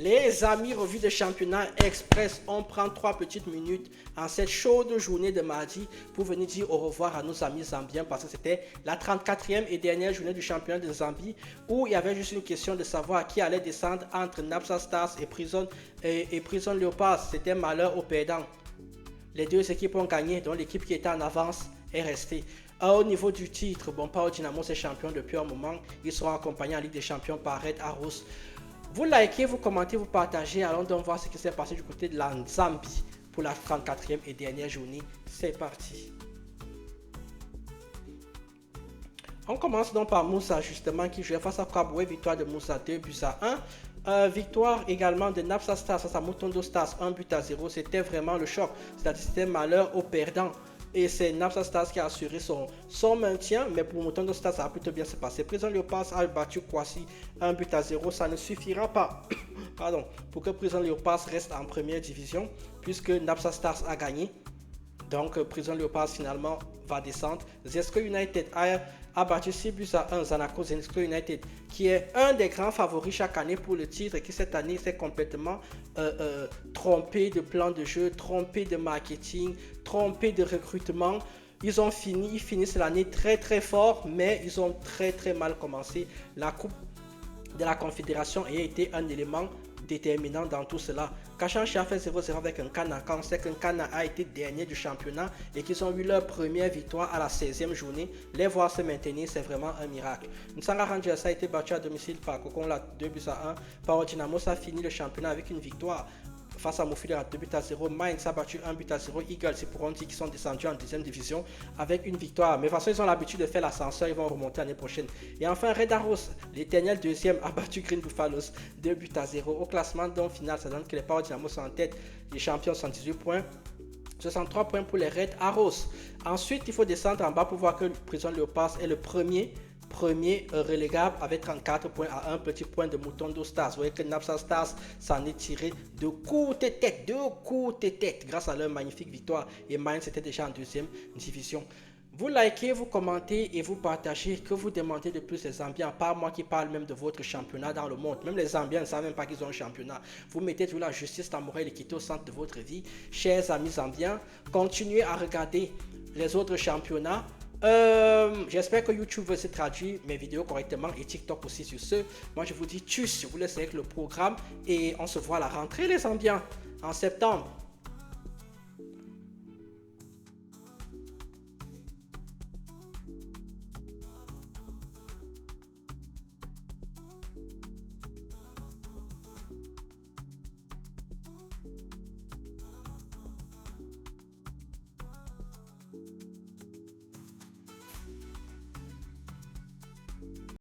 Les amis, revue de championnat express. On prend 3 petites minutes en cette chaude journée de mardi pour venir dire au revoir à nos amis zambiens parce que c'était la 34e et dernière journée du championnat de Zambie où il y avait juste une question de savoir qui allait descendre entre Napsa Stars et Prison Leopards. C'était malheur aux perdants. Les deux équipes ont gagné, donc l'équipe qui était en avance est restée. Au niveau du titre, bon, Pau Dynamo c'est champion depuis un moment. Ils seront accompagnés en Ligue des Champions par Red Arrows. Vous likez, vous commentez, vous partagez. Allons donc voir ce qui s'est passé du côté de la Zambie pour la 34e et dernière journée. C'est parti. On commence donc par Moussa justement qui jouait face à Kaboué. Victoire de Moussa 2-1. Victoire également de Napsa Stars face à Mutondo Stars 1-0. C'était vraiment le choc. C'est-à-dire c'était malheur aux perdants. Et c'est Napsa Stars qui a assuré son maintien, mais pour Mutondo Stars, ça a plutôt bien se passer. Prison Leopards a battu Kwasi 1-0. Ça ne suffira pas pour que Prison Leopards reste en première division, puisque Napsa Stars a gagné. Donc Prison Leopards finalement va descendre. Zesco United a battu 6-1 Zanaco Zesco United, qui est un des grands favoris chaque année pour le titre et qui cette année s'est complètement trompé de plan de jeu, trompé de marketing, trompé de recrutement. Ils finissent l'année très très fort, mais ils ont très très mal commencé. La Coupe de la Confédération a été un élément déterminant dans tout cela. Kachanchi a fait 0-0 avec un Kana. Quand on sait qu'un Kana a été dernier du championnat et qu'ils ont eu leur première victoire à la 16e journée, les voir se maintenir, c'est vraiment un miracle. Nsanga Rangers a été battu à domicile par Kokonla 2-1. Pau Dynamo a fini le championnat avec une victoire face à Mofile à 2-0. Mainz a battu 1-0. Eagles et Puronti qui sont descendus en deuxième division avec une victoire. Mais de toute façon, ils ont l'habitude de faire l'ascenseur, ils vont remonter l'année prochaine. Et enfin, Red Arrows, l'éternel deuxième, a battu Green Buffaloes 2-0. Au classement donc final, ça donne que les Pau Dynamo sont en tête. Les champions sont 18 points. 63 points pour les Red Arrows. Ensuite, il faut descendre en bas pour voir que Prison Leopards est le premier relégable avec 34 points à un petit point de Mutondo Stars. Vous voyez que Napsa Stars s'en est tiré de courte tête grâce à leur magnifique victoire. Et Mainz était déjà en deuxième division. Vous likez, vous commentez et vous partagez. Que vous demandez de plus les Zambiens, pas moi qui parle même de votre championnat dans le monde. Même les Zambiens ne savent même pas qu'ils ont un championnat. Vous mettez toujours la justice, la morale et l'équité au centre de votre vie. Chers amis Zambiens, continuez à regarder les autres championnats. J'espère que YouTube va se traduire mes vidéos correctement et TikTok aussi sur ce. Moi je vous dis tchuss, je vous laisse avec le programme et on se voit à la rentrée les Zambiens en septembre.